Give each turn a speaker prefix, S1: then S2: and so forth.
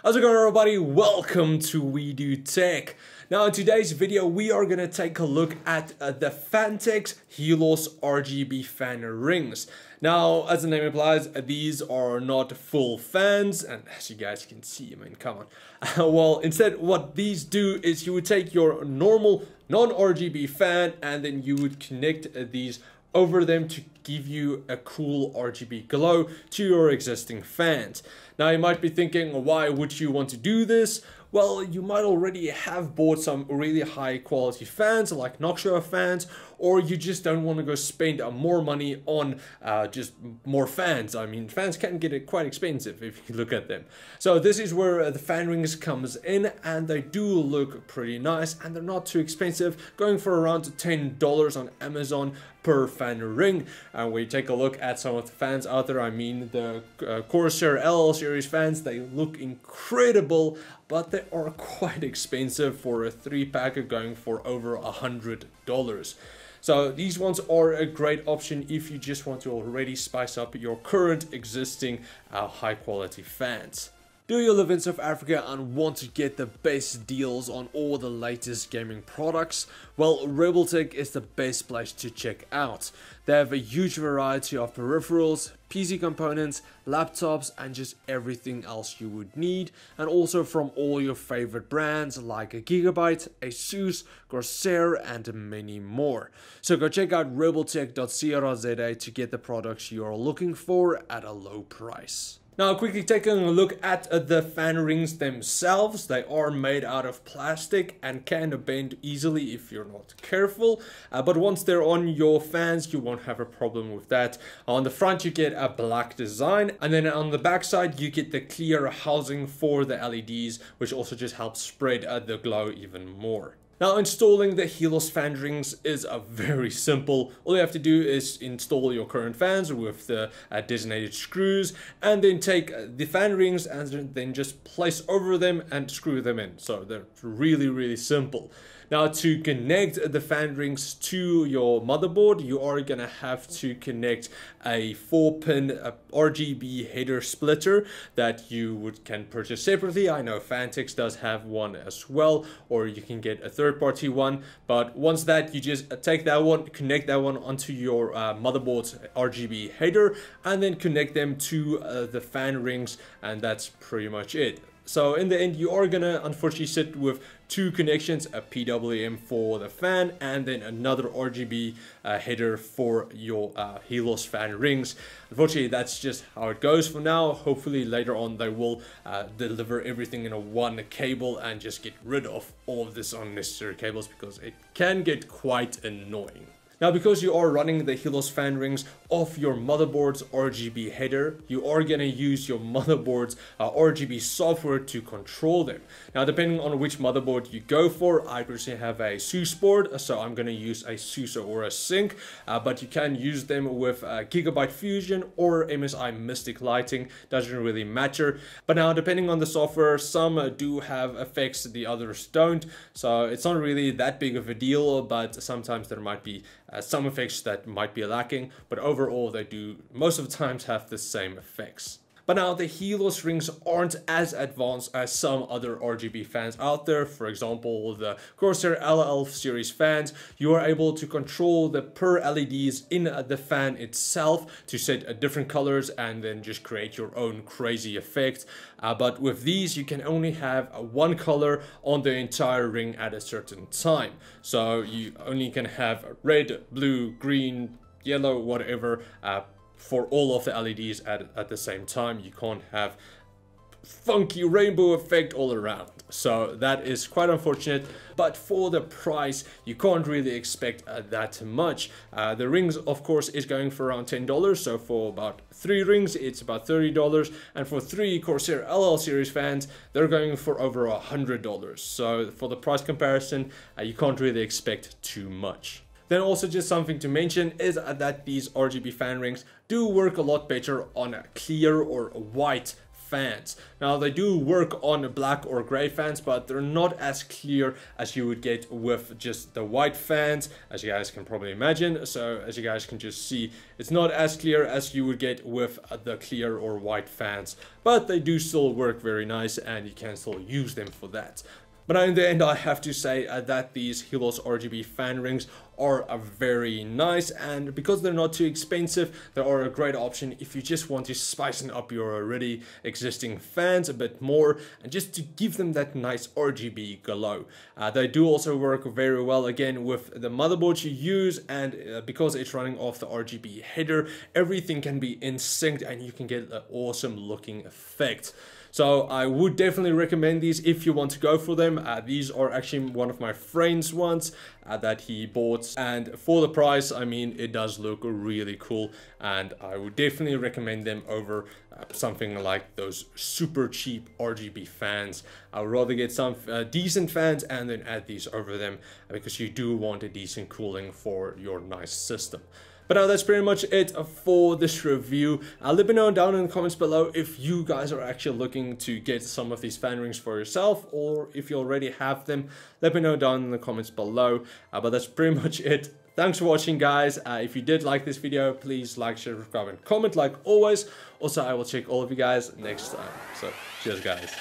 S1: How's it going, everybody? Welcome to We Do Tech. Now in today's video we are going to take a look at the Phanteks HALOS RGB fan rings. Now as the name implies, these are not full fans, and as you guys can see, I mean, come on. Well, instead what these do is you would take your normal non-RGB fan and then you would connect these over them to give you a cool RGB glow to your existing fans. Now you might be thinking, why would you want to do this? Well, you might already have bought some really high quality fans like Noxia fans, or you just don't want to go spend more money on just more fans. I mean, fans can get quite expensive if you look at them. So this is where the fan rings comes in, and they do look pretty nice and they're not too expensive, going for around $10 on Amazon per fan ring. And we take a look at some of the fans out there. I mean, the Corsair LL series fans, they look incredible, but they are quite expensive for a 3-pack, going for over $100. So these ones are a great option if you just want to already spice up your current existing high quality fans. Do you live in South Africa and want to get the best deals on all the latest gaming products? Well, Rebeltech is the best place to check out. They have a huge variety of peripherals, PC components, laptops, and just everything else you would need, and also from all your favorite brands like Gigabyte, Asus, Corsair, and many more. So go check out rebeltech.co.za to get the products you are looking for at a low price. Now, quickly taking a look at the fan rings themselves. They are made out of plastic and can bend easily if you're not careful. But once they're on your fans, you won't have a problem with that. On the front, you get a black design, and then on the back side, you get the clear housing for the LEDs, which also just helps spread the glow even more. Now, installing the HALOS fan rings is very simple. All you have to do is install your current fans with the designated screws, and then take the fan rings and then just place over them and screw them in. So they're really simple. Now, to connect the fan rings to your motherboard, you are gonna have to connect a 4-pin RGB header splitter that you can purchase separately. I know Phanteks does have one as well, or you can get a third-party one. But once that, you just take that one, connect that one onto your motherboard's RGB header, and then connect them to the fan rings, and that's pretty much it. So in the end, you are gonna unfortunately sit with 2 connections, a PWM for the fan and then another RGB header for your HALOS fan rings. Unfortunately, that's just how it goes for now. Hopefully later on they will deliver everything in a one cable and just get rid of all of this unnecessary cables, because it can get quite annoying. Now, because you are running the HALOS fan rings off your motherboard's RGB header, you are going to use your motherboard's RGB software to control them. Now, depending on which motherboard you go for, I personally have a ASUS board, so I'm going to use a ASUS or a Sync, but you can use them with Gigabyte Fusion or MSI Mystic Lighting, doesn't really matter. But now, depending on the software, some do have effects, the others don't, so it's not really that big of a deal, but sometimes there might be some effects that might be lacking, but overall they do most of the times have the same effects. But now the HALOS rings aren't as advanced as some other RGB fans out there. For example, the Corsair LL series fans, you are able to control the per LEDs in the fan itself to set different colors and then just create your own crazy effect. But with these, you can only have one color on the entire ring at a certain time. So you only can have red, blue, green, yellow, whatever, for all of the LEDs at the same time. You can't have funky rainbow effect all around. So that is quite unfortunate, but for the price, you can't really expect that much. The rings, of course, is going for around $10. So for about 3 rings, it's about $30. And for 3 Corsair LL series fans, they're going for over $100. So for the price comparison, you can't really expect too much. Then also just something to mention is that these RGB fan rings do work a lot better on clear or white fans. Now they do work on black or gray fans, but they're not as clear as you would get with just the white fans, as you guys can probably imagine. So as you guys can just see, it's not as clear as you would get with the clear or white fans, but they do still work very nice and you can still use them for that. But in the end, I have to say that these Halos RGB fan rings are very nice, and because they're not too expensive, they are a great option if you just want to spice up your already existing fans a bit more and just to give them that nice RGB glow. They do also work very well again with the motherboard you use, and because it's running off the RGB header, everything can be in sync and you can get an awesome looking effect. So I would definitely recommend these if you want to go for them. These are actually one of my friend's ones that he bought, and for the price, I mean, it does look really cool, and I would definitely recommend them over something like those super cheap RGB fans. I would rather get some decent fans and then add these over them, because you do want a decent cooling for your nice system. But now that's pretty much it for this review. Let me know down in the comments below if you guys are actually looking to get some of these fan rings for yourself, or if you already have them. Let me know down in the comments below. But that's pretty much it. Thanks for watching, guys. If you did like this video, please like, share, subscribe, and comment like always. Also, I will check all of you guys next time. So cheers, guys.